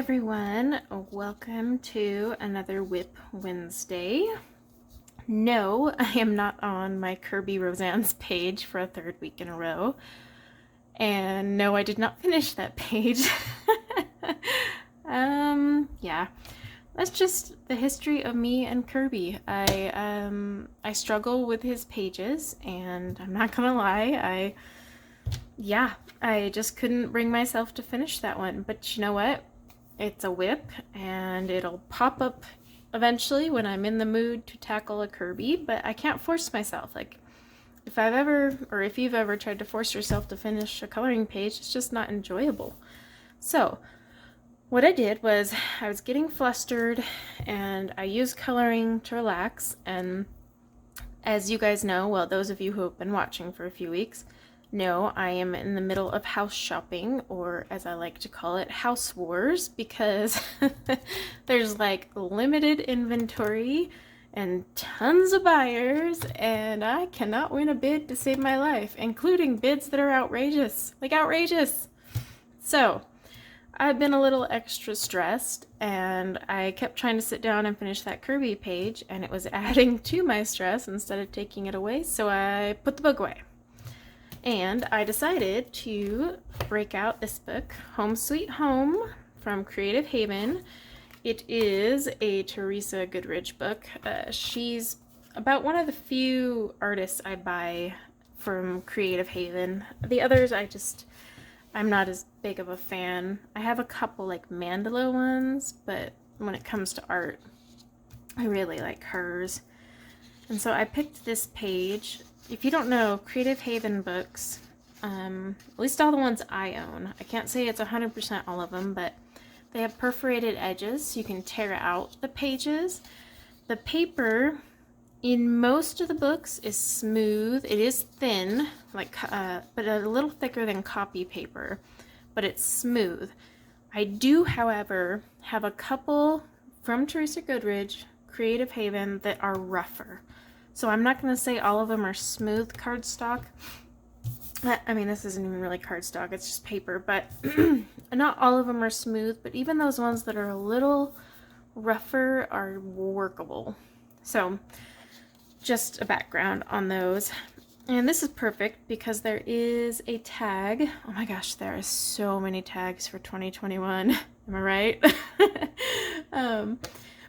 everyone, welcome to another WIP Wednesday. No, I am not on my Kirby Roseanne's page for a third week in a row. And no, I did not finish that page. Yeah. That's just the history of me and Kirby. I struggle with his pages, and I'm not gonna lie, I just couldn't bring myself to finish that one. But you know what? It's a WIP, and it'll pop up eventually when I'm in the mood to tackle a Kirby, but I can't force myself. Like, if you've ever tried to force yourself to finish a coloring page, it's just not enjoyable. So, what I did was I was getting flustered, and I used coloring to relax, and as you guys know, well, those of you who have been watching for a few weeks, know I am in the middle of house shopping, or as I like to call it, house wars, because there's like limited inventory and tons of buyers, and I cannot win a bid to save my life, including bids that are outrageous, like outrageous. So I've been a little extra stressed, and I kept trying to sit down and finish that Kirby page, and it was adding to my stress instead of taking it away, so I put the book away. And I decided to break out this book, Home Sweet Home, from Creative Haven. It is a Teresa Goodridge book. She's about one of the few artists I buy from Creative Haven. The others, I'm not as big of a fan. I have a couple like mandala ones, but when it comes to art, I really like hers. And so I picked this page. If you don't know, Creative Haven books, at least all the ones I own, I can't say it's 100% all of them, but they have perforated edges so you can tear out the pages. The paper in most of the books is smooth. It is thin, like, but a little thicker than copy paper, but it's smooth. I do, however, have a couple from Teresa Goodridge, Creative Haven, that are rougher. So I'm not going to say all of them are smooth cardstock. I mean, this isn't even really cardstock, it's just paper, but not all of them are smooth, but even those ones that are a little rougher are workable. So just a background on those. And this is perfect because there is a tag. Oh my gosh, there are so many tags for 2021. Am I right?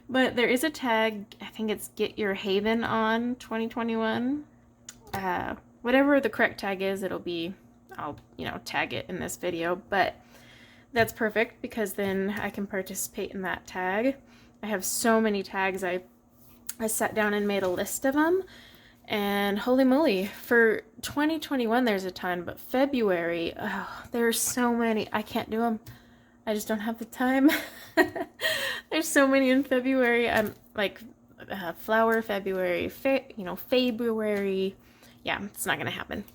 But there is a tag, I think it's Get Your Haven On 2021. Whatever the correct tag is, I'll tag it in this video, but that's perfect because then I can participate in that tag. I have so many tags, I sat down and made a list of them, and holy moly, for 2021 there's a ton, but February, there's so many, I can't do them. I just don't have the time. There's so many in February. I'm like Flower February, February. Yeah, it's not gonna happen.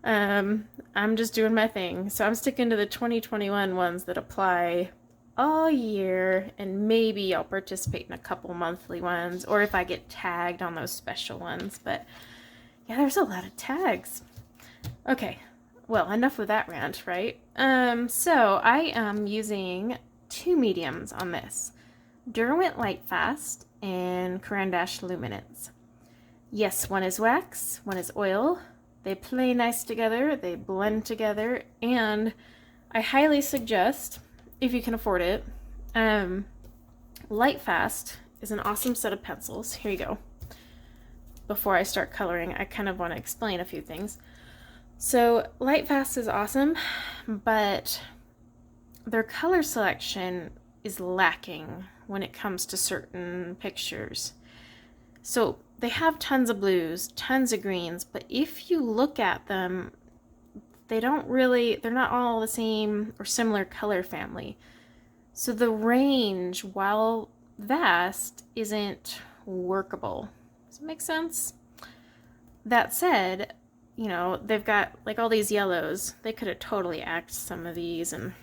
I'm just doing my thing. So I'm sticking to the 2021 ones that apply all year, and maybe I'll participate in a couple monthly ones, or if I get tagged on those special ones. But yeah, there's a lot of tags. Okay. Well, enough of that rant, right? So I am using two mediums on this. Derwent Lightfast and Caran d'Ache Luminance. Yes, one is wax, one is oil. They play nice together, they blend together, and I highly suggest, if you can afford it, Lightfast is an awesome set of pencils. Here you go. Before I start coloring, I kind of want to explain a few things. So Lightfast is awesome, but their color selection is lacking when it comes to certain pictures. So they have tons of blues, tons of greens, but if you look at them, they're not all the same or similar color family. So the range, while vast, isn't workable. Does it make sense? That said, they've got like all these yellows. They could have totally axed some of these and,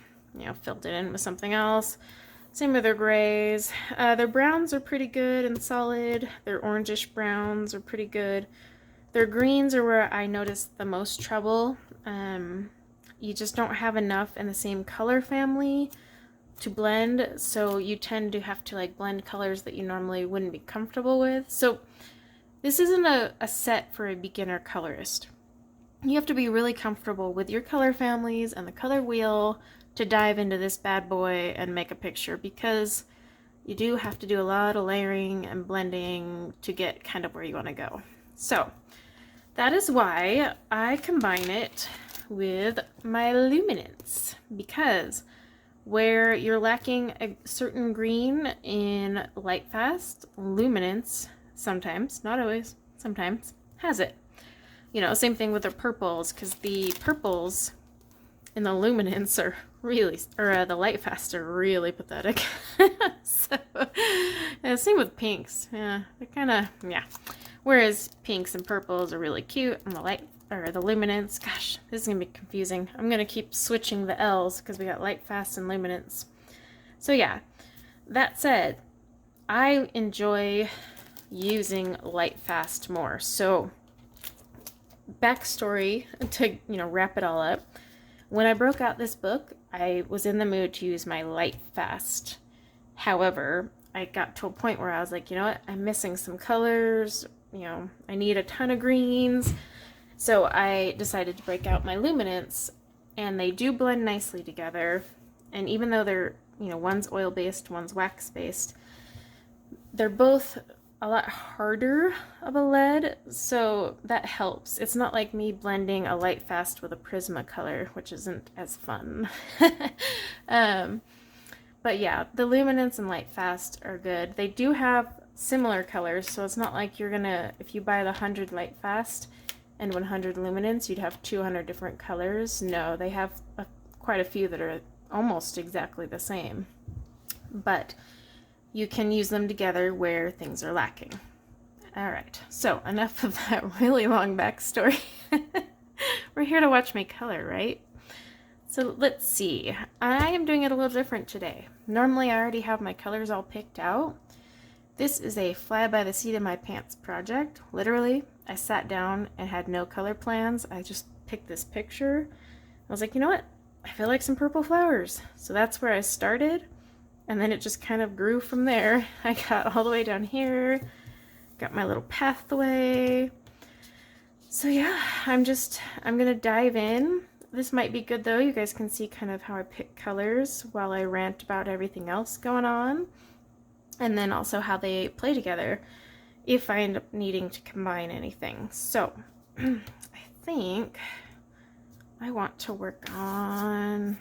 filled it in with something else. Same with their grays. Their browns are pretty good and solid. Their orangish browns are pretty good. Their greens are where I noticed the most trouble. You just don't have enough in the same color family to blend, so you tend to have to like blend colors that you normally wouldn't be comfortable with. So this isn't a set for a beginner colorist. You have to be really comfortable with your color families and the color wheel to dive into this bad boy and make a picture, because you do have to do a lot of layering and blending to get kind of where you want to go. So that is why I combine it with my luminance, because where you're lacking a certain green in Lightfast, luminance sometimes, not always, sometimes has it. You know, same thing with the purples, because the purples in the luminance are really, or the Lightfast are really pathetic. So, same with pinks. Yeah, they're kind of, yeah. Whereas pinks and purples are really cute, and the luminance, gosh, this is gonna be confusing. I'm gonna keep switching the L's because we got Lightfast and luminance. So yeah, that said, I enjoy using Lightfast more. So backstory to, wrap it all up. When I broke out this book, I was in the mood to use my Lightfast. However, I got to a point where I was like, you know what, I'm missing some colors, I need a ton of greens. So I decided to break out my luminance, and they do blend nicely together. And even though they're, one's oil-based, one's wax-based, they're both a lot harder of a lead, so that helps. It's not like me blending a Lightfast with a Prismacolor, which isn't as fun. But yeah, the luminance and Lightfast are good. They do have similar colors, so it's not like you're gonna, if you buy the 100 Lightfast and 100 luminance, you'd have 200 different colors. No, they have quite a few that are almost exactly the same. But you can use them together where things are lacking. All right, so enough of that really long backstory. We're here to watch me color, right? So let's see. I am doing it a little different today. Normally I already have my colors all picked out. This is a fly by the seat of my pants project. Literally, I sat down and had no color plans. I just picked this picture. I was like, you know what? I feel like some purple flowers. So that's where I started. And then it just kind of grew from there. I got all the way down here, got my little pathway. So yeah, I'm gonna dive in. This might be good though. You guys can see kind of how I pick colors while I rant about everything else going on. And then also how they play together if I end up needing to combine anything. So I think I want to work on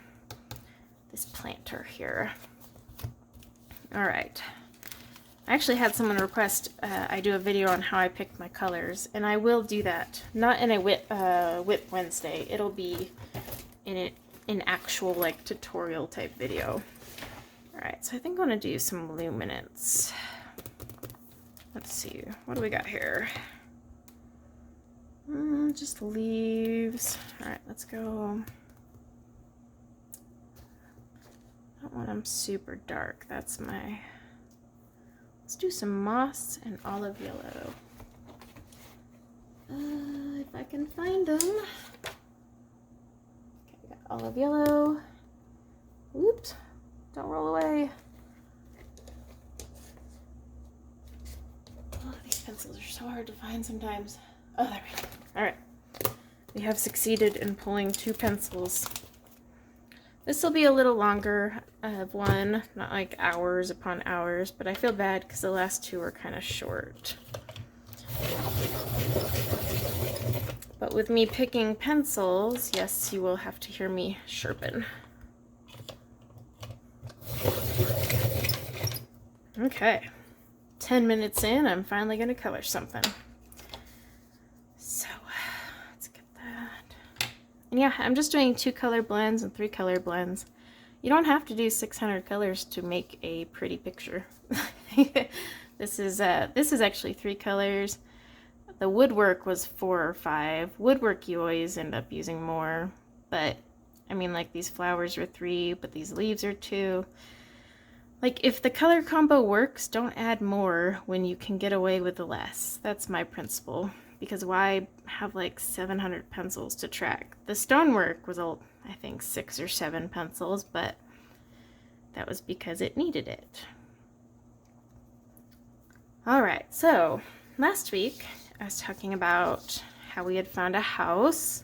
this planter here. All right. I actually had someone request I do a video on how I pick my colors, and I will do that. Not in a WIP Wednesday. It'll be in an actual like tutorial type video. All right, so I think I want to do some luminance. Let's see, what do we got here? Just leaves. All right, let's go. I don't want them super dark. That's my... Let's do some moss and olive yellow. If I can find them. Okay, we got olive yellow. Oops, don't roll away. Oh, these pencils are so hard to find sometimes. Oh, there we go. All right, we have succeeded in pulling 2 pencils. This will be a little longer of one, not like hours upon hours, but I feel bad because the last 2 are kind of short. But with me picking pencils, yes, you will have to hear me sharpen. Okay, 10 minutes in, I'm finally going to color something. So, let's get that. And yeah, I'm just doing 2 color blends and 3 color blends. You don't have to do 600 colors to make a pretty picture. This is actually 3 colors. The woodwork was 4 or 5. Woodwork you always end up using more, but I mean, like, these flowers are 3, but these leaves are 2. Like, if the color combo works, don't add more when you can get away with the less. That's my principle. Because why have like 700 pencils to track? The stonework was, I think, 6 or 7 pencils, but that was because it needed it. All right, so last week I was talking about how we had found a house.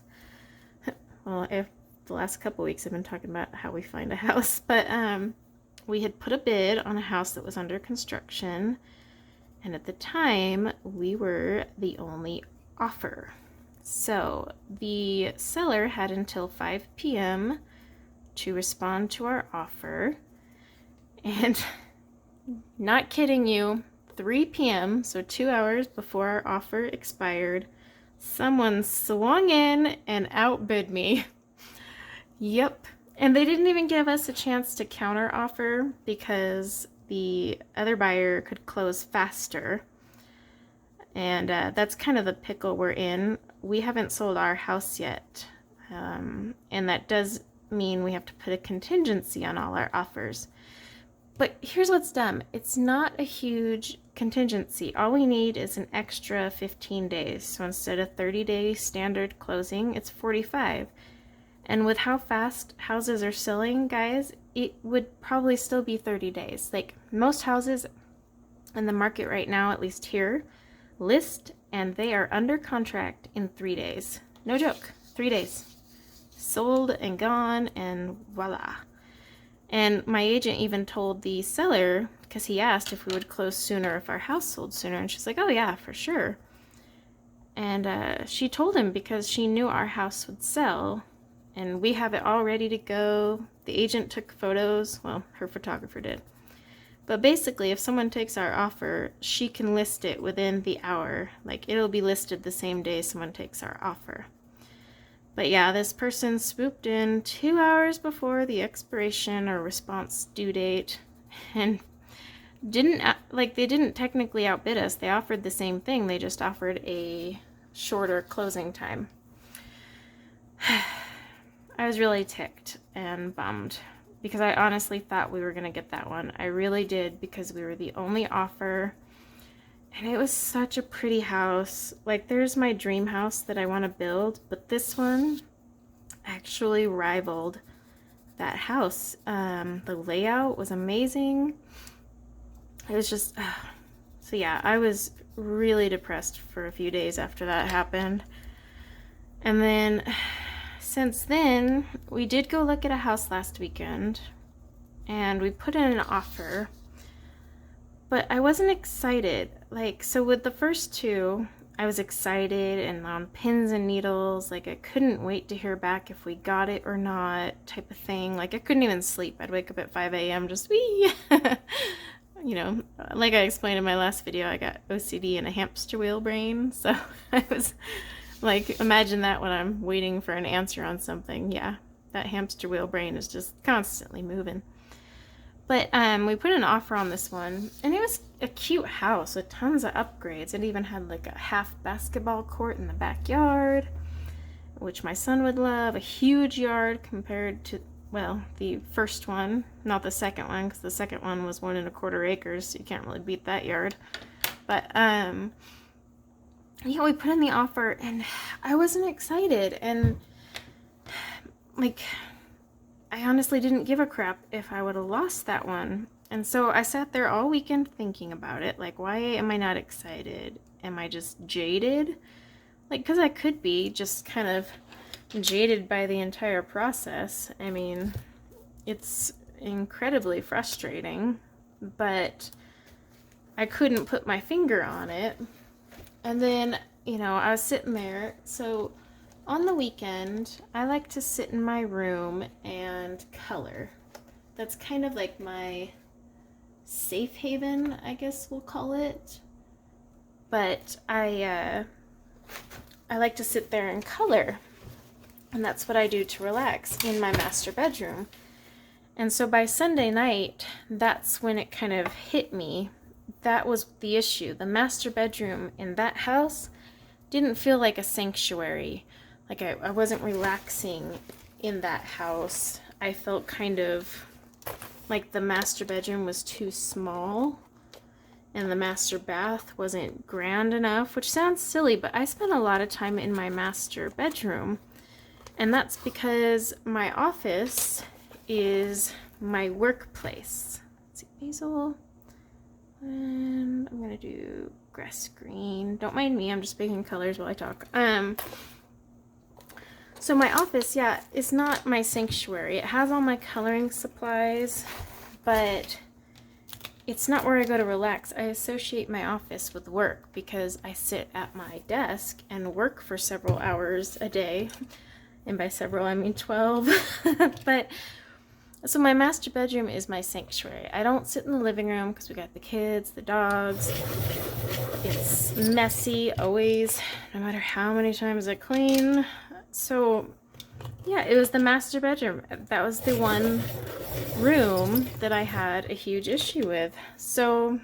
Well, the last couple weeks I've been talking about how we find a house, but we had put a bid on a house that was under construction, and at the time we were the only offer. So the seller had until 5 p.m. to respond to our offer, and not kidding you, 3 p.m., so 2 hours before our offer expired, someone swung in and outbid me. Yep. And they didn't even give us a chance to counter offer because the other buyer could close faster. And that's kind of the pickle we're in. We haven't sold our house yet. And that does mean we have to put a contingency on all our offers. But here's what's dumb. It's not a huge contingency. All we need is an extra 15 days. So instead of 30-day standard closing, it's 45. And with how fast houses are selling, guys, it would probably still be 30 days. Like most houses in the market right now, at least here, list and they are under contract in 3 days. No joke, 3 days. Sold and gone and voila. And my agent even told the seller, because he asked if we would close sooner if our house sold sooner, and she's like, oh yeah, for sure. And she told him because she knew our house would sell, and we have it all ready to go. The agent took photos, well, her photographer did. But basically, if someone takes our offer, she can list it within the hour. Like, it'll be listed the same day someone takes our offer. But yeah, this person swooped in 2 hours before the expiration or response due date and they didn't technically outbid us. They offered the same thing. They just offered a shorter closing time. I was really ticked and bummed because I honestly thought we were going to get that one. I really did, because we were the only offer. And it was such a pretty house. Like, there's my dream house that I want to build, but this one actually rivaled that house. The layout was amazing. It was just, so yeah, I was really depressed for a few days after that happened. And then, since then, we did go look at a house last weekend, and we put in an offer. But I wasn't excited. Like, so with the first two, I was excited and on pins and needles. Like, I couldn't wait to hear back if we got it or not, type of thing. Like, I couldn't even sleep. I'd wake up at 5 a.m. just, wee! You know, like I explained in my last video, I got OCD and a hamster wheel brain. So I was like, imagine that when I'm waiting for an answer on something. Yeah, that hamster wheel brain is just constantly moving. But we put an offer on this one, and it was a cute house with tons of upgrades. It even had like a half basketball court in the backyard, which my son would love. A huge yard compared to, well, the first one, not the second one, because the second one was 1.25 acres, so you can't really beat that yard. But yeah, we put in the offer, and I wasn't excited, and like, I honestly didn't give a crap if I would have lost that one. And so I sat there all weekend thinking about it. Like, why am I not excited? Am I just jaded? Like, because I could be just kind of jaded by the entire process. I mean, it's incredibly frustrating, but I couldn't put my finger on it. And then, you know, I was sitting there. So on the weekend, I like to sit in my room and color. That's kind of like my safe haven, I guess we'll call it. But I like to sit there and color. And that's what I do to relax in my master bedroom. And so by Sunday night, that's when it kind of hit me. That was the issue. The master bedroom in that house didn't feel like a sanctuary. Like, I wasn't relaxing in that house. I felt kind of like the master bedroom was too small and the master bath wasn't grand enough, which sounds silly, but I spent a lot of time in my master bedroom. And that's because my office is my workplace. Let's see, basil. And I'm gonna do grass green. Don't mind me, I'm just picking colors while I talk. So my office, yeah, is not my sanctuary. It has all my coloring supplies, but it's not where I go to relax. I associate my office with work because I sit at my desk and work for several hours a day. And by several, I mean 12. But so my master bedroom is my sanctuary. I don't sit in the living room because we got the kids, the dogs. It's messy always, no matter how many times I clean. So yeah, it was the master bedroom. That was the one room that I had a huge issue with. So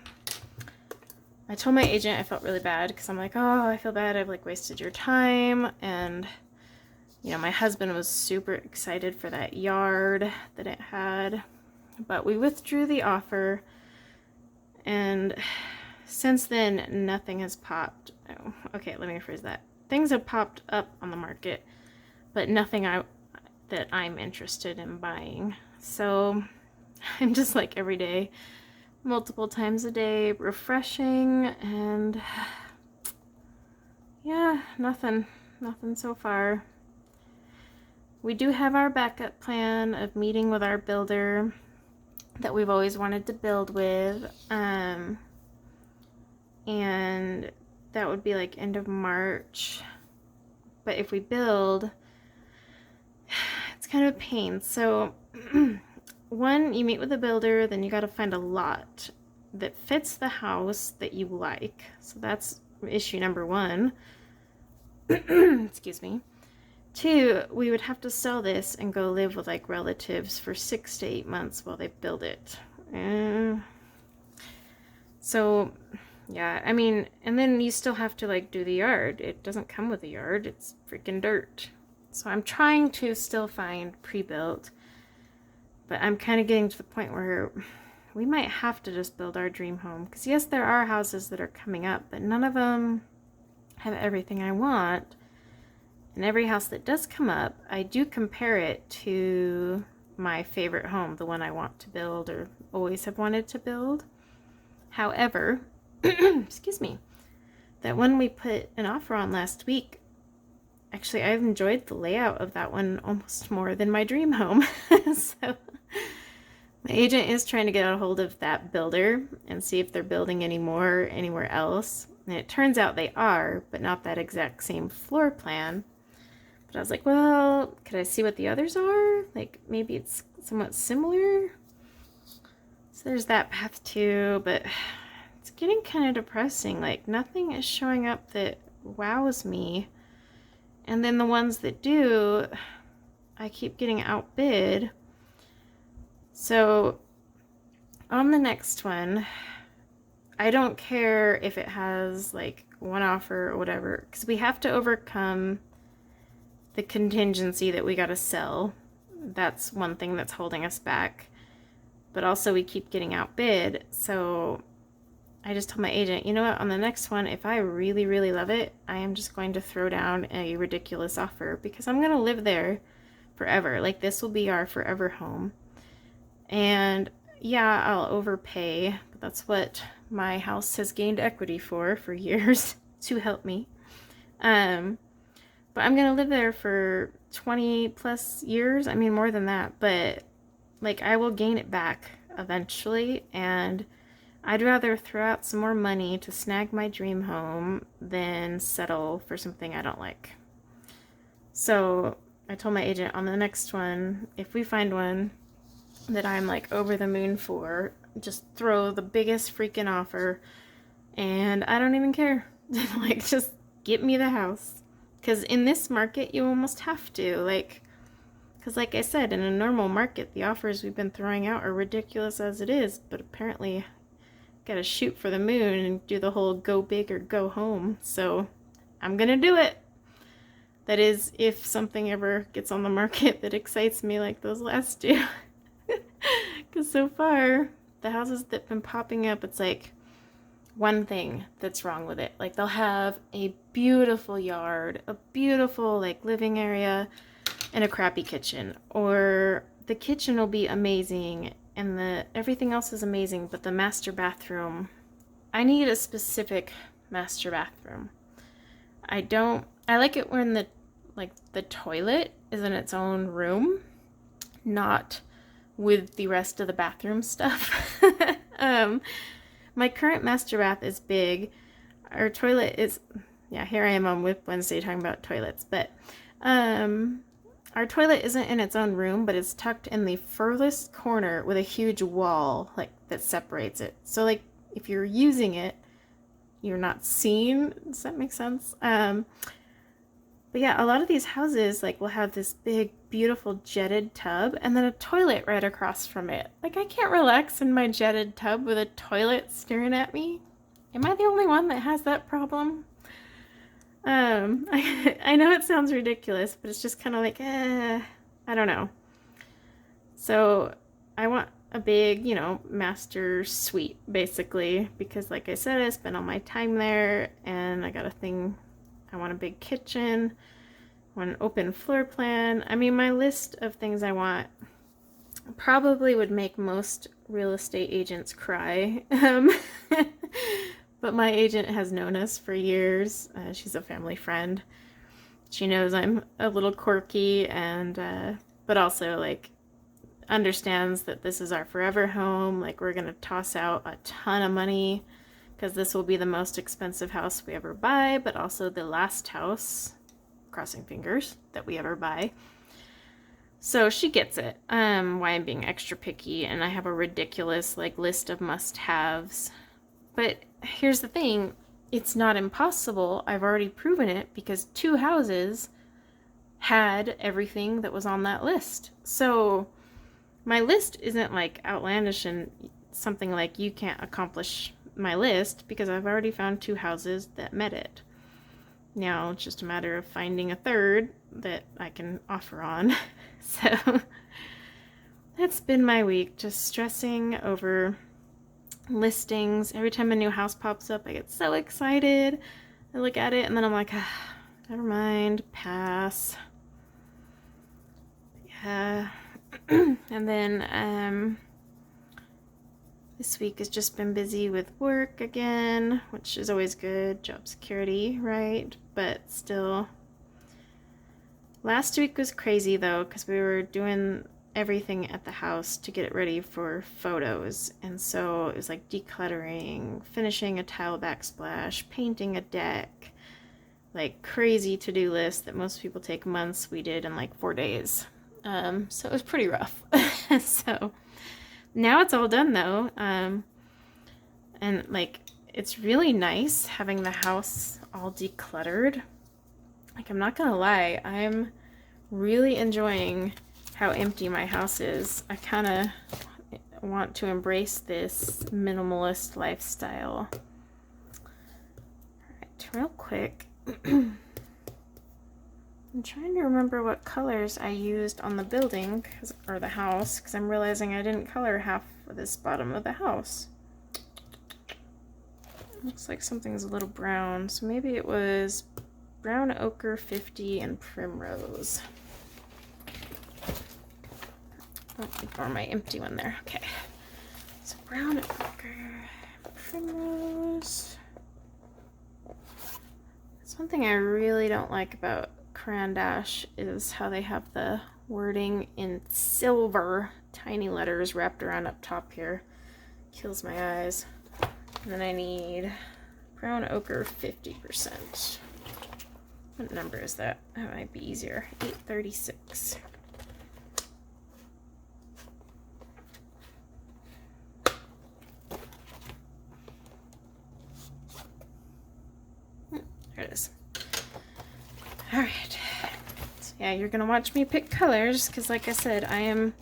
I told my agent I felt really bad because I'm like, oh, I feel bad. I've like wasted your time. And you know, my husband was super excited for that yard that it had, but we withdrew the offer, and since then nothing has popped. Oh, okay, let me rephrase that. Things have popped up on the market, but nothing that I'm interested in buying. So I'm just like every day, multiple times a day, refreshing, and yeah, nothing so far. We do have our backup plan of meeting with our builder that we've always wanted to build with, and that would be like end of March. But if we build, it's kind of a pain. So one, you meet with a builder, then you got to find a lot that fits the house that you like. So that's issue number one. Excuse me. Two, we would have to sell this and go live with like relatives for 6 to 8 months while they build it. So yeah, I mean, and then you still have to like do the yard. It doesn't come with a yard, it's freaking dirt. So I'm trying to still find pre-built, but I'm kind of getting to the point where we might have to just build our dream home. Because yes, there are houses that are coming up, but none of them have everything I want. And every house that does come up, I do compare it to my favorite home, the one I want to build or always have wanted to build. However, excuse me, that one we put an offer on last week, actually I've enjoyed the layout of that one almost more than my dream home. So my agent is trying to get a hold of that builder and see if they're building any more anywhere else. And it turns out they are, but not that exact same floor plan. But I was like, well, could I see what the others are? Like, maybe it's somewhat similar. So there's that path too, but it's getting kind of depressing. Like, nothing is showing up that wows me. And then the ones that do, I keep getting outbid. So on the next one, I don't care if it has like one offer or whatever, because we have to overcome the contingency that we got to sell. That's one thing that's holding us back. But also we keep getting outbid. So I just told my agent, you know what, on the next one, if I really, really love it, I am just going to throw down a ridiculous offer because I'm going to live there forever. Like, this will be our forever home. And yeah, I'll overpay, but that's what my house has gained equity for years to help me. But I'm gonna live there for 20 plus years. I mean, more than that, but like, I will gain it back eventually, and I'd rather throw out some more money to snag my dream home than settle for something I don't like. So I told my agent on the next one, if we find one that I'm like over the moon for, just throw the biggest freaking offer, and I don't even care. Like, just get me the house. Because in this market, you almost have to, like, because like I said, in a normal market, the offers we've been throwing out are ridiculous as it is, but apparently gotta shoot for the moon and do the whole go big or go home. So I'm gonna do it. That is, if something ever gets on the market that excites me like those last two. Because so far, the houses that have been popping up, it's like one thing that's wrong with it. Like, they'll have a beautiful yard, a beautiful like living area, and a crappy kitchen. Or the kitchen will be amazing and everything else is amazing, but the master bathroom, I need a specific master bathroom. I like it when the toilet is in its own room, not with the rest of the bathroom stuff. My current master bath is big. Our toilet is, yeah, here I am on WIP Wednesday talking about toilets, but our toilet isn't in its own room, but it's tucked in the furthest corner with a huge wall that separates it. So if you're using it, you're not seen. Does that make sense? But yeah, a lot of these houses will have this big, beautiful jetted tub and then a toilet right across from it. I can't relax in my jetted tub with a toilet staring at me. Am I the only one that has that problem? I know it sounds ridiculous, but it's just kind of I don't know. So I want a big, master suite, basically, because like I said, I spent all my time there, and I got I want a big kitchen, I want an open floor plan. I mean, my list of things I want probably would make most real estate agents cry. But my agent has known us for years. She's a family friend. She knows I'm a little quirky, and but also understands that this is our forever home. We're gonna toss out a ton of money because this will be the most expensive house we ever buy, but also the last house, crossing fingers, that we ever buy. So she gets it, why I'm being extra picky, and I have a ridiculous list of must-haves. But here's the thing, it's not impossible. I've already proven it because 2 houses had everything that was on that list. So my list isn't outlandish and something you can't accomplish my list, because I've already found 2 houses that met it. Now it's just a matter of finding a third that I can offer on. So that's been my week, just stressing over listings. Every time a new house pops up, I get so excited. I look at it and then I'm like, never mind, pass. Yeah. And then this week has just been busy with work again, which is always good, job security, right? But still, last week was crazy though, because we were doing everything at the house to get it ready for photos, and so it was decluttering, finishing a tile backsplash, painting a deck, crazy to-do list that most people take months. We did in 4 days. So it was pretty rough. So now it's all done though, and it's really nice having the house all decluttered. I'm not gonna lie, I'm really enjoying how empty my house is. I kind of want to embrace this minimalist lifestyle. Alright, real quick, I'm trying to remember what colors I used on the building, or the house, because I'm realizing I didn't color half of this bottom of the house. Looks like something's a little brown, so maybe it was brown ochre 50 and primrose. Oh, ignore my empty one there. Okay. So brown ochre, primrose. That's one thing I really don't like about Crayon Dash is how they have the wording in silver, tiny letters wrapped around up top here. Kills my eyes. And then I need brown ochre 50%. What number is that? That might be easier. 836. There it is. Alright. So yeah, you're gonna watch me pick colors, because like I said, I am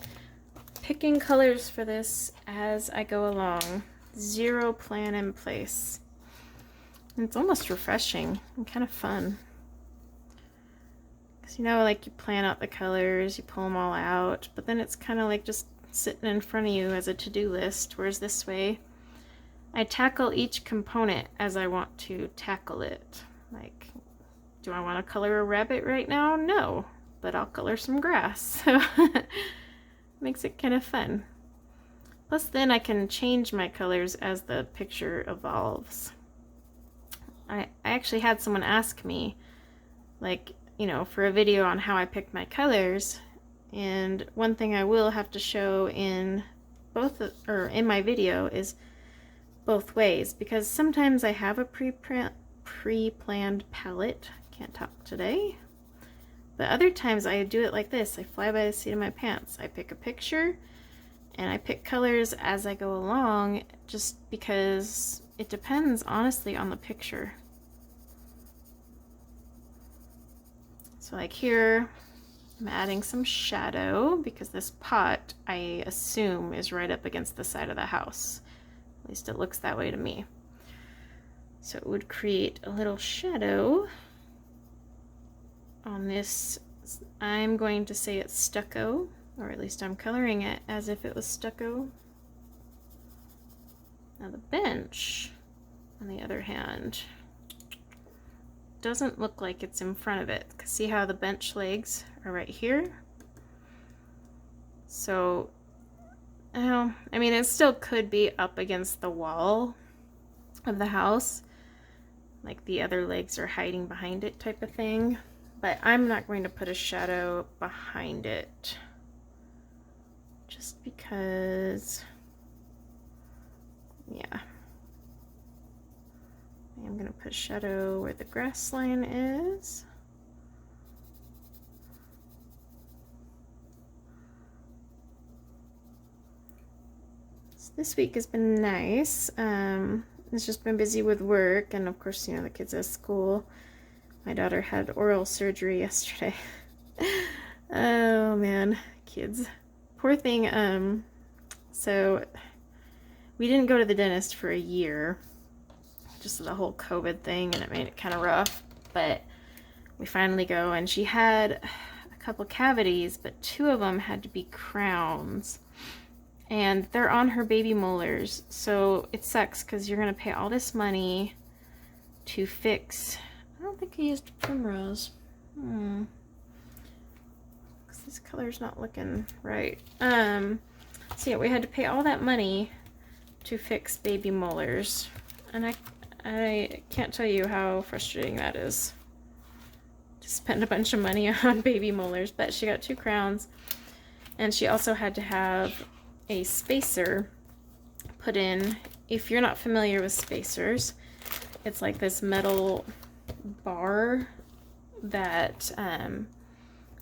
picking colors for this as I go along. Zero plan in place. And it's almost refreshing and kind of fun. Because you plan out the colors, you pull them all out, but then it's kind of just sitting in front of you as a to-do list, whereas this way I tackle each component as I want to tackle it. Do I want to color a rabbit right now? No, but I'll color some grass. So Makes it kind of fun. Plus then I can change my colors as the picture evolves. I actually had someone ask me, like, you know, for a video on how I picked my colors, and one thing I will have to show in in my video is both ways, because sometimes I have a pre-planned palette. Can't talk today. But other times I do it like this. I fly by the seat of my pants. I pick a picture and I pick colors as I go along, just because it depends honestly on the picture. So like here, I'm adding some shadow because this pot, I assume, is right up against the side of the house. At least it looks that way to me. So it would create a little shadow on this. I'm going to say it's stucco, or at least I'm coloring it as if it was stucco. Now the bench, on the other hand, doesn't look like it's in front of it. See how the bench legs are right here? So, I mean, it still could be up against the wall of the house, like the other legs are hiding behind it type of thing. But I'm not going to put a shadow behind it, just because, yeah. I'm going to put shadow where the grass line is. So this week has been nice. It's just been busy with work, and of course, you know, the kids at school. My daughter had oral surgery yesterday. Oh man, kids. Poor thing. So we didn't go to the dentist for a year. Just the whole COVID thing, and it made it kind of rough. But we finally go, and she had a couple cavities, but 2 of them had to be crowns. And they're on her baby molars. So it sucks because you're going to pay all this money to fix. I don't think I used primrose. Because this color's not looking right. So yeah, we had to pay all that money to fix baby molars. And I can't tell you how frustrating that is. To spend a bunch of money on baby molars. But she got 2 crowns. And she also had to have a spacer put in. If you're not familiar with spacers, it's like this metal bar that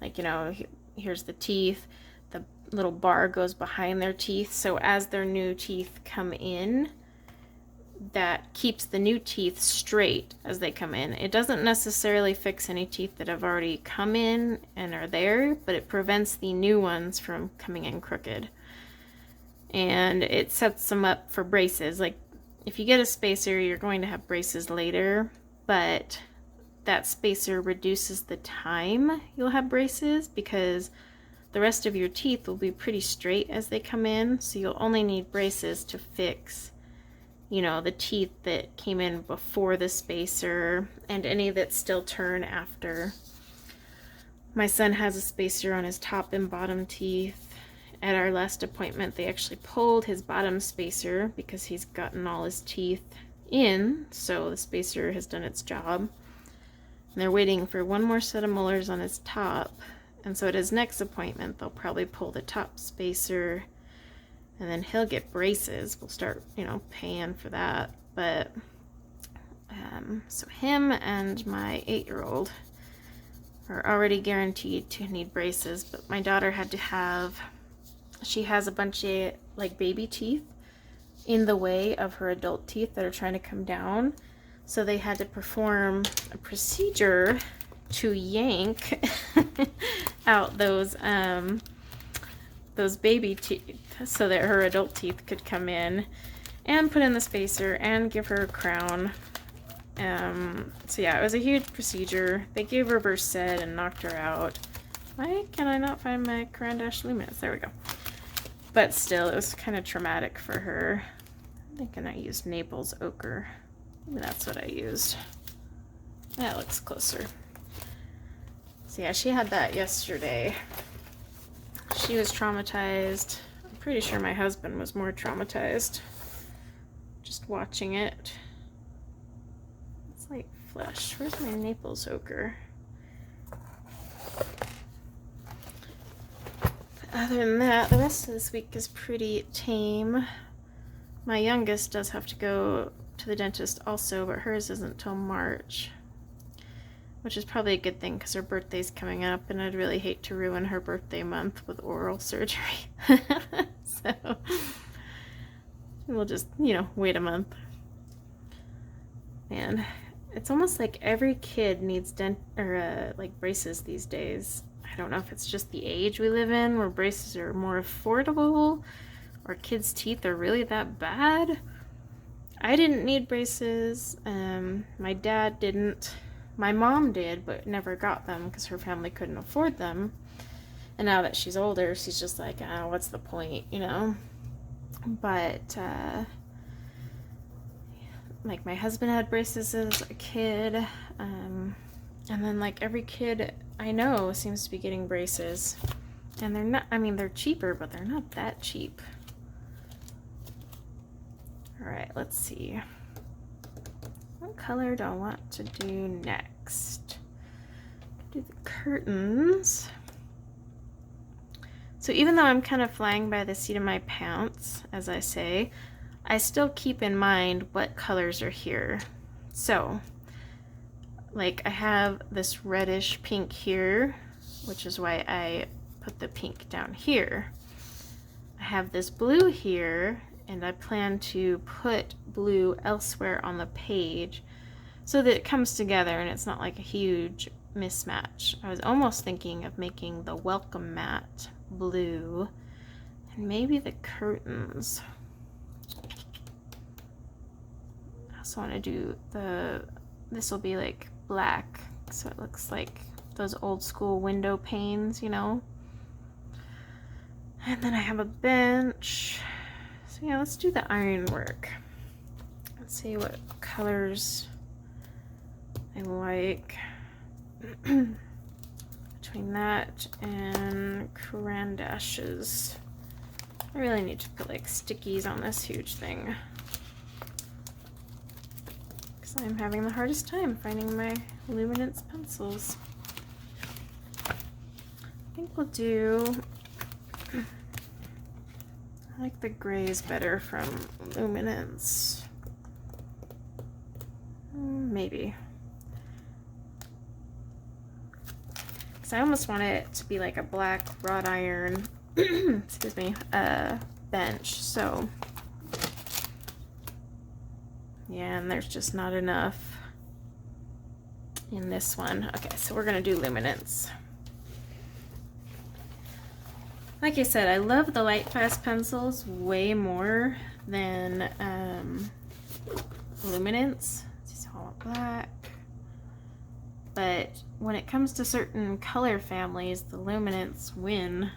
like, you know, here's the teeth, the little bar goes behind their teeth, so as their new teeth come in, that keeps the new teeth straight as they come in. It doesn't necessarily fix any teeth that have already come in and are there, but it prevents the new ones from coming in crooked, and it sets them up for braces. Like, if you get a spacer, you're going to have braces later, but that spacer reduces the time you'll have braces because the rest of your teeth will be pretty straight as they come in, so you'll only need braces to fix, you know, the teeth that came in before the spacer and any that still turn after. My son has a spacer on his top and bottom teeth. At our last appointment, they actually pulled his bottom spacer because he's gotten all his teeth in, so the spacer has done its job. And they're waiting for 1 more set of molars on his top, and so at his next appointment they'll probably pull the top spacer, and then he'll get braces. We'll start, you know, paying for that. But so him and my 8-year-old are already guaranteed to need braces, but my daughter had to have, she has a bunch of like baby teeth in the way of her adult teeth that are trying to come down. So they had to perform a procedure to yank out those baby teeth so that her adult teeth could come in, and put in the spacer and give her a crown. So yeah, it was a huge procedure. They gave her Versed and knocked her out. Why can I not find my Caran d'Ache Luminous? There we go. But still, it was kind of traumatic for her. I'm thinking I used Naples Ochre. Maybe that's what I used. That looks closer. So yeah, she had that yesterday. She was traumatized. I'm pretty sure my husband was more traumatized just watching it. It's like flesh. Where's my Naples ochre? Other than that, the rest of this week is pretty tame. My youngest does have to go to the dentist also, but hers isn't till March, which is probably a good thing because her birthday's coming up, and I'd really hate to ruin her birthday month with oral surgery. So we'll just, wait a month. And it's almost like every kid needs like braces these days. I don't know if it's just the age we live in where braces are more affordable or kids' teeth are really that bad. I didn't need braces. My dad didn't. My mom did, but never got them because her family couldn't afford them. And now that she's older, she's just like, oh, what's the point, But, like, my husband had braces as a kid. And then, like, every kid I know seems to be getting braces. And they're not, they're cheaper, but they're not that cheap. Alright, let's see. What color do I want to do next? Do the curtains. So even though I'm kind of flying by the seat of my pants, as I say, I still keep in mind what colors are here. So, like, I have this reddish pink here, which is why I put the pink down here. I have this blue here, and I plan to put blue elsewhere on the page so that it comes together and it's not like a huge mismatch. I was almost thinking of making the welcome mat blue and maybe the curtains. I also want to do this will be like black, so it looks like those old school window panes, And then I have a bench. So yeah, let's do the ironwork. Let's see what colors I like. Between that and crayon dashes. I really need to put like stickies on this huge thing, because I'm having the hardest time finding my luminance pencils. I think we'll do, I like the grays better from luminance. Maybe. Because I almost want it to be like a black wrought iron, excuse me, bench. So, yeah, and there's just not enough in this one. Okay, so we're going to do luminance. Like I said, I love the light fast pencils way more than luminance. This is all black. But when it comes to certain color families, the luminance win.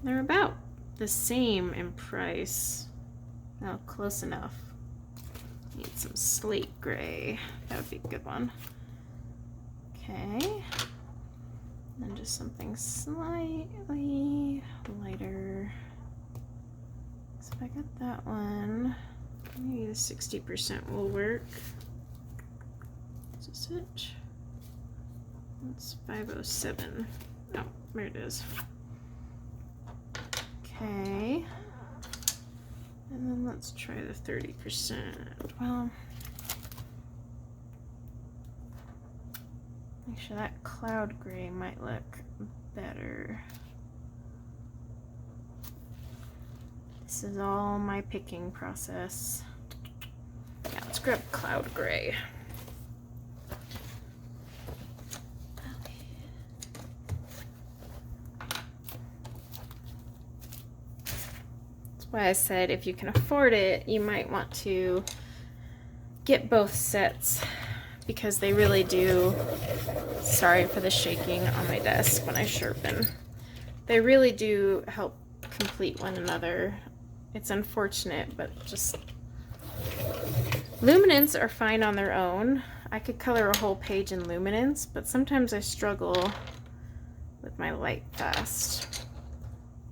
They're about the same in price. Oh, close enough. Need some slate gray. That would be a good one. Okay. And just something slightly lighter. So if I got that one, maybe the 60% will work. Is this it? It's 507. Oh, there it is. Okay. And then let's try the 30%. Well, actually that cloud gray might look better. This is all my picking process. Yeah, let's grab cloud gray. That's why I said if you can afford it, you might want to get both sets, because they really do, sorry for the shaking on my desk when I sharpen, they really do help complete one another. It's unfortunate, but just luminance are fine on their own. I could color a whole page in luminance, but sometimes I struggle with with my light fast.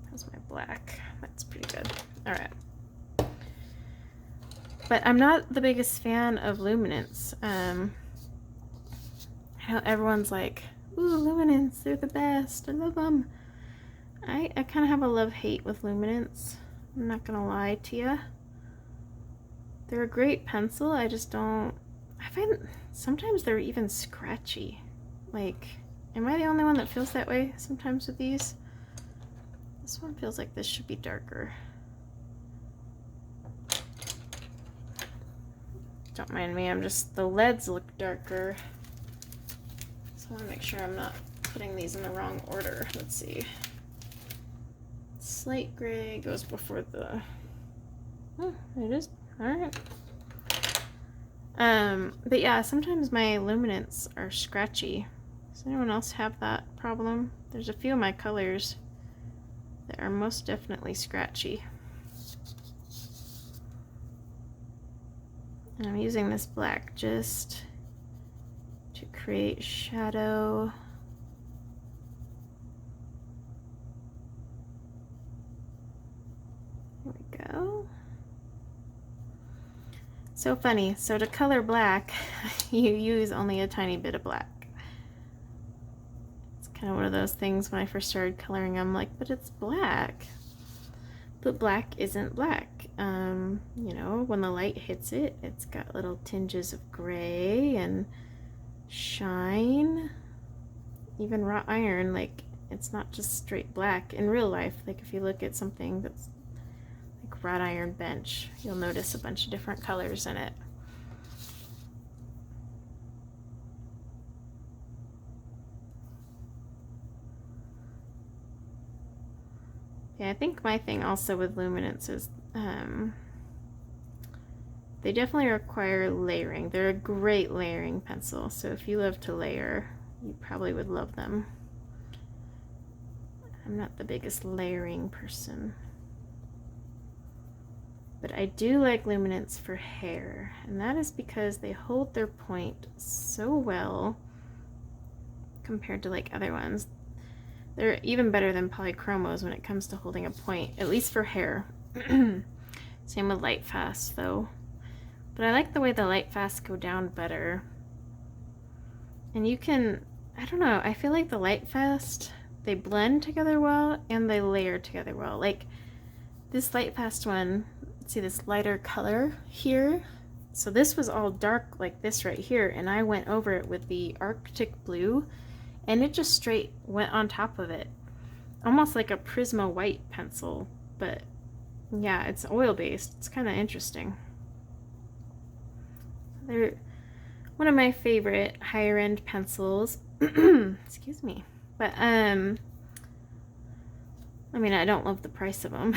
That's my black. That's pretty good. All right. But I'm not the biggest fan of luminance. I know everyone's like, ooh, luminance, they're the best. I love them. I kind of have a love-hate with luminance. I'm not gonna lie to you. They're a great pencil. I just don't. I find sometimes they're even scratchy. Like, am I the only one that feels that way sometimes with these? This one feels like this should be darker. Don't mind me, the leads look darker. So I want to make sure I'm not putting these in the wrong order. Let's see. Slate gray goes before the, oh, it is, all right. But yeah, sometimes my luminants are scratchy. Does anyone else have that problem? There's a few of my colors that are most definitely scratchy. And I'm using this black just to create shadow. There we go. So funny. So to color black, you use only a tiny bit of black. It's kind of one of those things when I first started coloring, I'm like, but it's black. But black isn't black. You know, when the light hits it, it's got little tinges of gray and shine. Even wrought iron, like, it's not just straight black. In real life, like if you look at something that's like wrought iron bench, you'll notice a bunch of different colors in it. Yeah, I think my thing also with luminance is they definitely require layering. They're a great layering pencil, so if you love to layer, you probably would love them. I'm not the biggest layering person, but I do like luminance for hair, and that is because they hold their point so well compared to like other ones. They're even better than polychromos when it comes to holding a point, at least for hair. Same with light fast though. But I like the way the light fast go down better. And you can, I don't know, I feel like the light fast, they blend together well and they layer together well. Like this light fast one, see this lighter color here? So this was all dark like this right here, and I went over it with the Arctic blue, and it just straight went on top of it. Almost like a Prisma white pencil, but yeah, it's oil-based. It's kind of interesting. They're one of my favorite higher-end pencils. Excuse me. But, I mean, I don't love the price of them.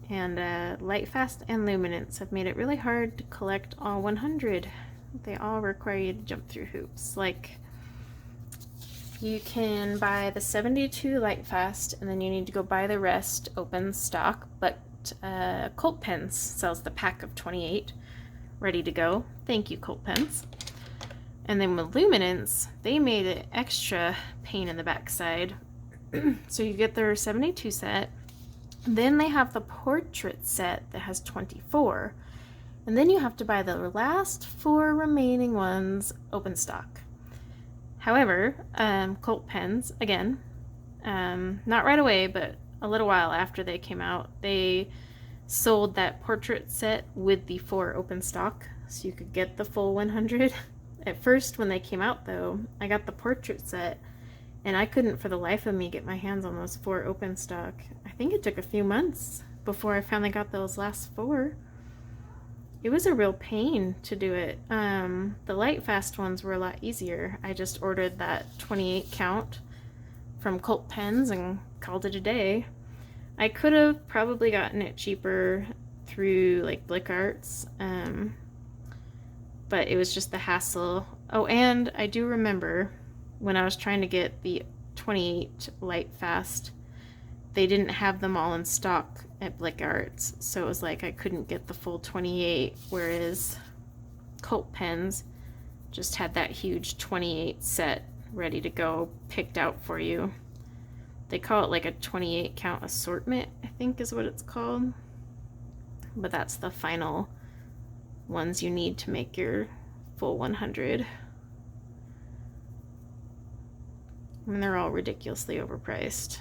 And light fast and luminance have made it really hard to collect all 100. They all require you to jump through hoops. Like, you can buy the 72 light fast, and then you need to go buy the rest open stock, but Colt Pens sells the pack of 28 ready to go. Thank you, Colt Pens. And then with luminance, they made it extra pain in the backside. So you get their 72 set, then they have the portrait set that has 24, and then you have to buy the last 4 remaining ones open stock. However, Colt Pens, again, not right away, but a little while after they came out, they sold that portrait set with the 4 open stock, so you could get the full 100. At first, when they came out though, I got the portrait set, and I couldn't for the life of me get my hands on those 4 open stock. I think it took a few months before I finally got those last 4. It was a real pain to do it. The light fast ones were a lot easier. I just ordered that 28 count from Colt Pens and called it a day. I could have probably gotten it cheaper through like Blick Arts, but it was just the hassle. Oh, and I do remember when I was trying to get the 28 light fast, they didn't have them all in stock at Blick Arts, so it was like I couldn't get the full 28, whereas Colt Pens just had that huge 28 set ready to go, picked out for you. They call it like a 28 count assortment, I think is what it's called. But that's the final ones you need to make your full 100. And they're all ridiculously overpriced.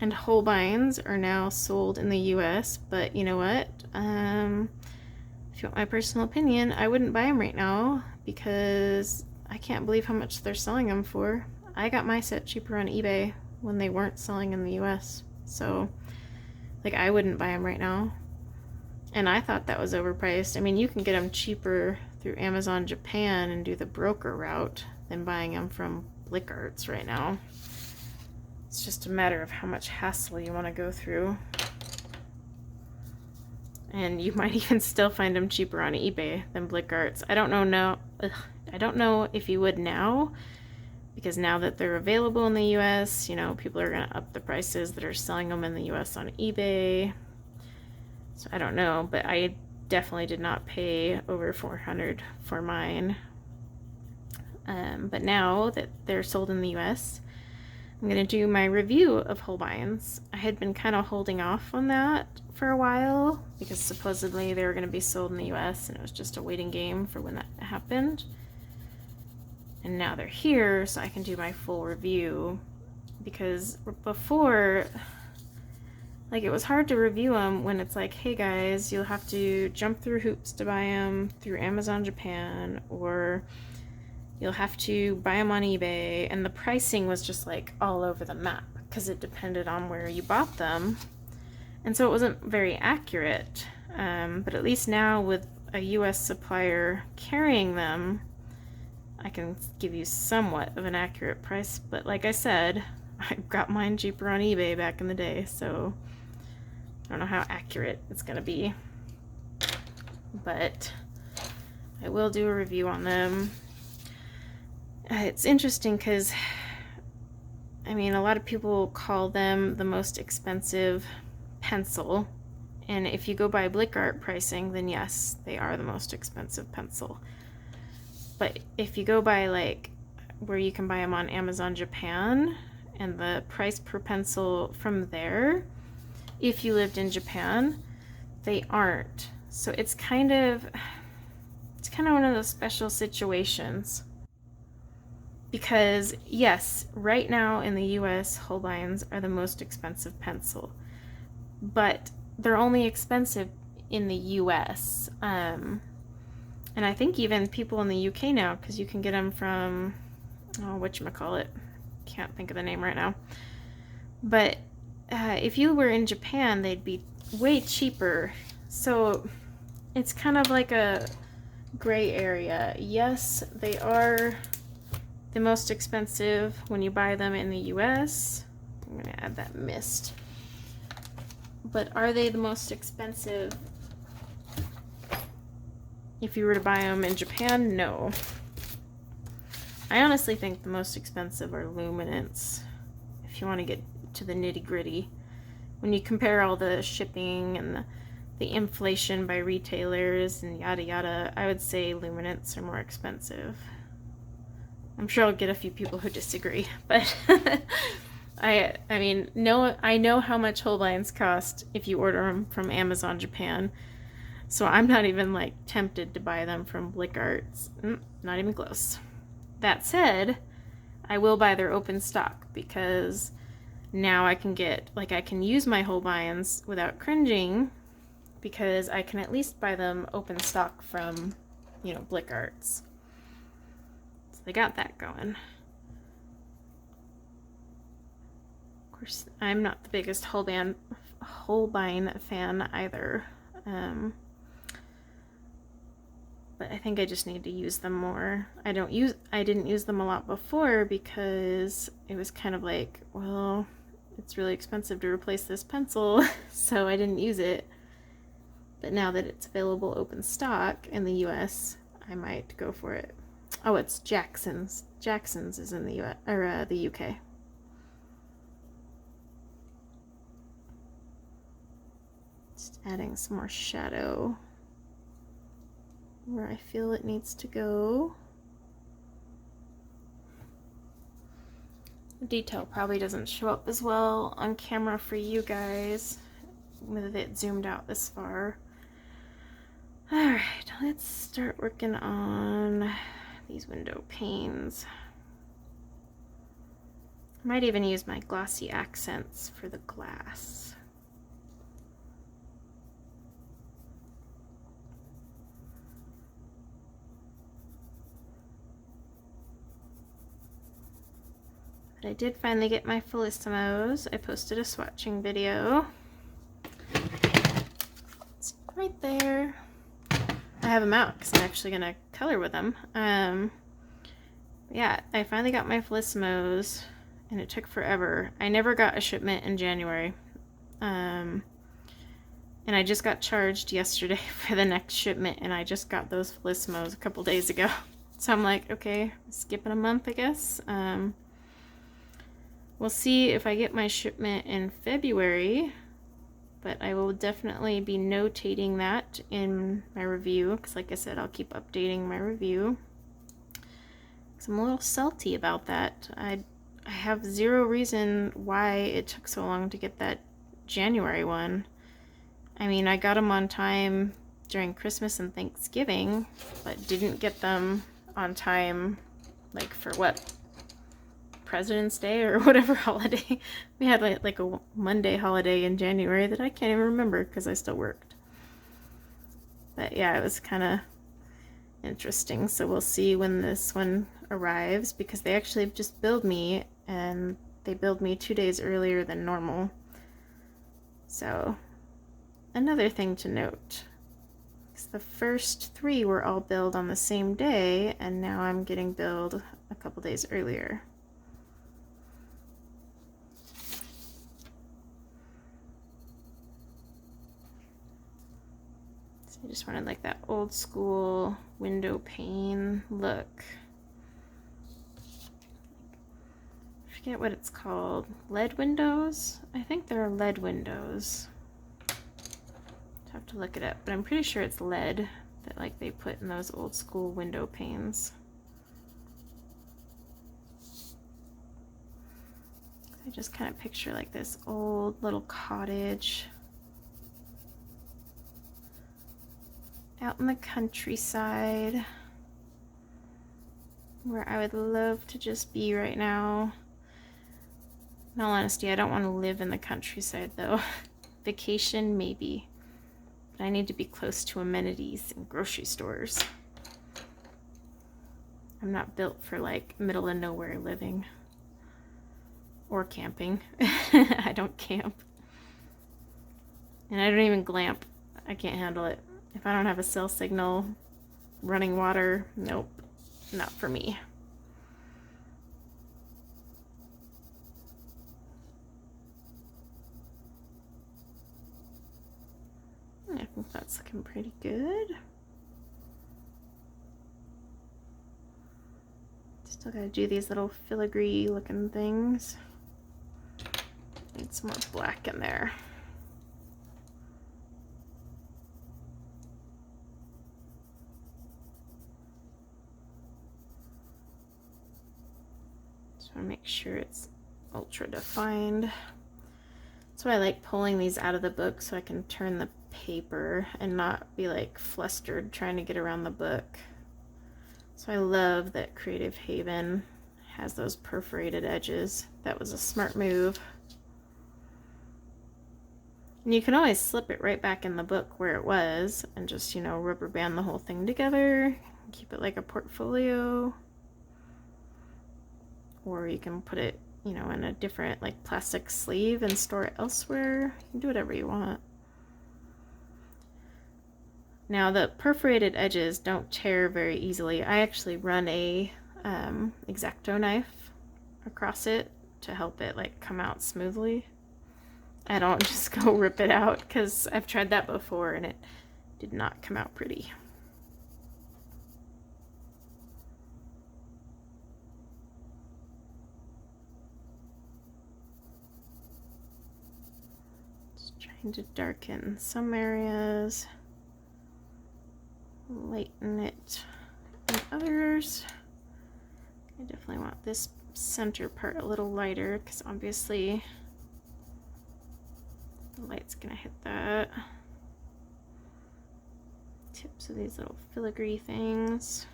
And Holbeins are now sold in the US, but you know what? If you want my personal opinion, I wouldn't buy them right now because I can't believe how much they're selling them for. I got my set cheaper on eBay when they weren't selling in the US. So, like, I wouldn't buy them right now. And I thought that was overpriced. I mean, you can get them cheaper through Amazon Japan and do the broker route than buying them from Blick Arts right now. It's just a matter of how much hassle you want to go through. And you might even still find them cheaper on eBay than Blick Arts. I don't know now. I don't know if you would now, because now that they're available in the US, you know, people are going to up the prices that are selling them in the US on eBay. So I don't know, but I definitely did not pay over $400 for mine. But now that they're sold in the US, I'm going to do my review of Holbeins. I had been kind of holding off on that for a while because supposedly they were going to be sold in the US and it was just a waiting game for when that happened. And now they're here, so I can do my full review, because before, like, it was hard to review them when it's like, hey guys, you'll have to jump through hoops to buy them through Amazon Japan, or you'll have to buy them on eBay, and the pricing was just like all over the map because it depended on where you bought them, and so it wasn't very accurate. But at least now with a US supplier carrying them, I can give you somewhat of an accurate price. But like I said, I got mine cheaper on eBay back in the day, so I don't know how accurate it's gonna be, but I will do a review on them. It's interesting because, I mean, a lot of people call them the most expensive pencil, and if you go by Blick Art pricing, then yes, they are the most expensive pencil. But if you go by, like, where you can buy them on Amazon Japan, and the price per pencil from there, if you lived in Japan, they aren't. So it's kind of one of those special situations. Because yes, right now in the US, Holbeins are the most expensive pencil, but they're only expensive in the US. And I think even people in the UK now, because you can get them from, whatchamacallit, can't think of the name right now. But if you were in Japan, they'd be way cheaper. So it's kind of like a gray area. Yes, they are the most expensive when you buy them in the US. I'm going to add that mist. But are they the most expensive if you were to buy them in Japan? No. I honestly think the most expensive are Luminance, if you want to get to the nitty-gritty. When you compare all the shipping and the inflation by retailers and yada yada, I would say Luminance are more expensive. I'm sure I'll get a few people who disagree, but I mean, I know how much Holbeins cost if you order them from Amazon Japan, so I'm not even like tempted to buy them from Blick Arts. Not even close. That said, I will buy their open stock because now I can use my Holbeins without cringing, because I can at least buy them open stock from, Blick Arts. They got that going. Of course, I'm not the biggest Holbein fan either. But I think I just need to use them more. I didn't use them a lot before because it was kind of like, well, it's really expensive to replace this pencil, so I didn't use it. But now that it's available open stock in the US, I might go for it. Oh, it's Jackson's. Jackson's is in the US or the UK. Just adding some more shadow where I feel it needs to go. The detail probably doesn't show up as well on camera for you guys with it zoomed out this far. Alright, let's start working on these window panes. I might even use my glossy accents for the glass. But I did finally get my Felissimos. I posted a swatching video. It's right there. I have them out because I'm actually going to color with them. Yeah, I finally got my Felissimos. And it took forever. I never got a shipment in January. And I just got charged yesterday for the next shipment, and I just got those Felissimos a couple days ago. So I'm like, okay, skipping a month, I guess. We'll see if I get my shipment in February, but I will definitely be notating that in my review, because like I said, I'll keep updating my review. Because I'm a little salty about that. I have zero reason why it took so long to get that January one. I mean, I got them on time during Christmas and Thanksgiving, but didn't get them on time, like, for what? President's Day or whatever holiday. We had like a Monday holiday in January that I can't even remember because I still worked. But yeah, it was kind of interesting. So we'll see when this one arrives, because they actually just billed me, and they billed me 2 days earlier than normal. So another thing to note is the first 3 were all billed on the same day, and now I'm getting billed a couple days earlier. So I just wanted like that old school window pane look. I forget what it's called. Lead windows? I think they're lead windows. I'll have to look it up, but I'm pretty sure it's lead that like they put in those old school window panes. I just kind of picture like this old little cottage out in the countryside where I would love to just be right now. In all honesty, I don't want to live in the countryside though. Vacation, maybe. But I need to be close to amenities and grocery stores. I'm not built for like middle of nowhere living. Or camping. I don't camp. And I don't even glamp. I can't handle it. If I don't have a cell signal, running water, nope, not for me. I think that's looking pretty good. Still gotta do these little filigree looking things. Need some more black in there. Just want to make sure it's ultra defined. That's why I like pulling these out of the book, so I can turn the paper and not be like flustered trying to get around the book. So I love that Creative Haven has those perforated edges. That was a smart move. And you can always slip it right back in the book where it was and just, you know, rubber band the whole thing together. Keep it like a portfolio. Or you can put it, you know, in a different like plastic sleeve and store it elsewhere. You can do whatever you want. Now the perforated edges don't tear very easily. I actually run a X-Acto knife across it to help it like come out smoothly. I don't just go rip it out, because I've tried that before and it did not come out pretty. Just trying to darken some areas, lighten it in others. I definitely want this center part a little lighter because obviously the light's gonna hit that. Tips of these little filigree things.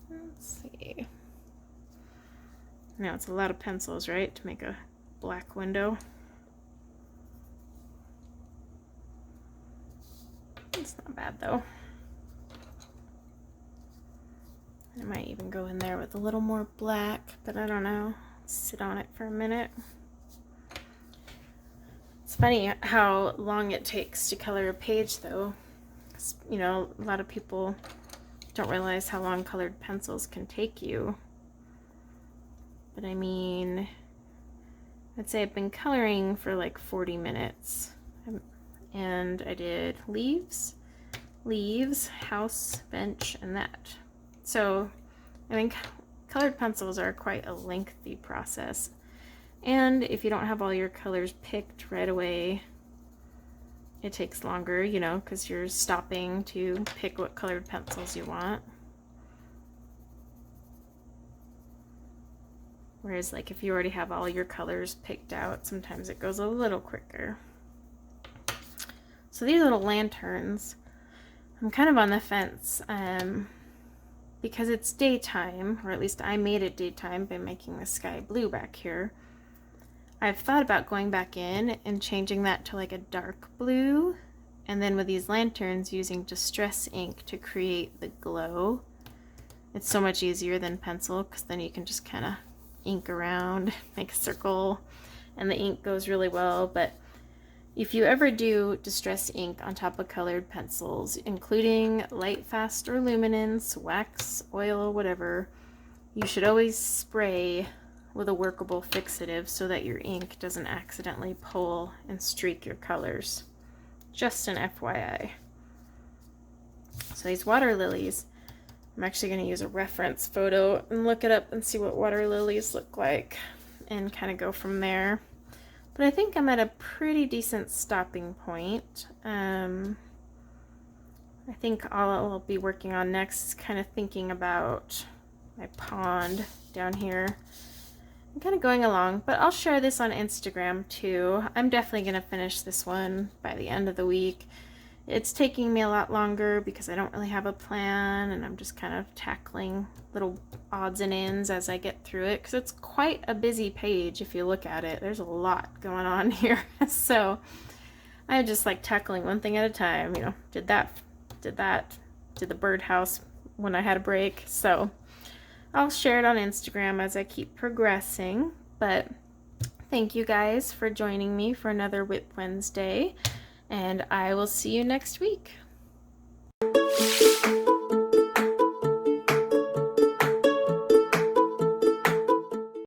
Let's see. Now it's a lot of pencils, right, to make a black window. It's not bad though. I might even go in there with a little more black, but I don't know. Sit on it for a minute. It's funny how long it takes to color a page though. You know, a lot of people don't realize how long colored pencils can take you. But I mean, I'd say I've been coloring for like 40 minutes. And I did leaves, house, bench, and that. So, I mean, colored pencils are quite a lengthy process. And if you don't have all your colors picked right away, it takes longer, you know, because you're stopping to pick what colored pencils you want. Whereas, like, if you already have all your colors picked out, sometimes it goes a little quicker. So these little lanterns, I'm kind of on the fence because it's daytime, or at least I made it daytime by making the sky blue back here. I've thought about going back in and changing that to like a dark blue, and then with these lanterns using distress ink to create the glow. It's so much easier than pencil because then you can just kind of ink around, make a circle, and the ink goes really well. But if you ever do distress ink on top of colored pencils, including light fast or luminance, wax, oil, whatever, you should always spray with a workable fixative so that your ink doesn't accidentally pull and streak your colors. Just an FYI. So these water lilies, I'm actually going to use a reference photo and look it up and see what water lilies look like and kind of go from there. But I think I'm at a pretty decent stopping point. I think all I'll be working on next is kind of thinking about my pond down here. I'm kind of going along, but I'll share this on Instagram too. I'm definitely going to finish this one by the end of the week. It's taking me a lot longer because I don't really have a plan, and I'm just kind of tackling little odds and ends as I get through it, because it's quite a busy page if you look at it. There's a lot going on here. So I just like tackling one thing at a time. You know, did the birdhouse when I had a break. So I'll share it on Instagram as I keep progressing. But thank you guys for joining me for another WIP Wednesday, and I will see you next week.